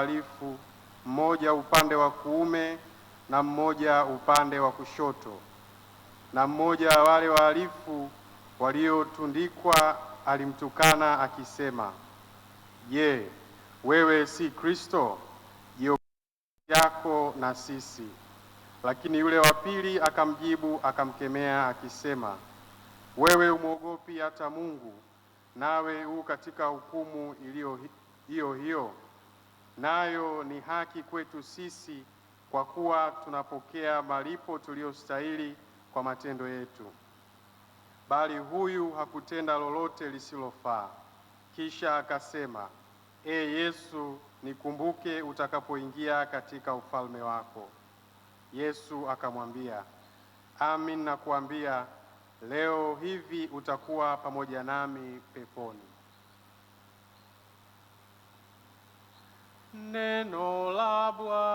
wahalifu, mmoja upande wa kuume na mmoja upande wa kushoto. Na mmoja wa wale wahalifu waliotundikwa alimtukana akisema, Je, wewe si Kristo? Jiokoe yako na sisi. Lakini yule wa pili akamjibu akamkemea akisema, wewe umwogopi hata Mungu, nawe u katika hukumu hiyo hiyo? Nayo ni haki kwetu sisi, kwa kuwa tunapokea malipo tuliyostahili kwa matendo yetu. Bali huyu hakutenda lolote lisilofaa. Kisha akasema, Yesu, nikumbuke utakapoingia katika ufalme wako. Yesu akamwambia, Amin nakuambia, leo hivi utakuwa pamoja nami peponi. Neno la Bwana.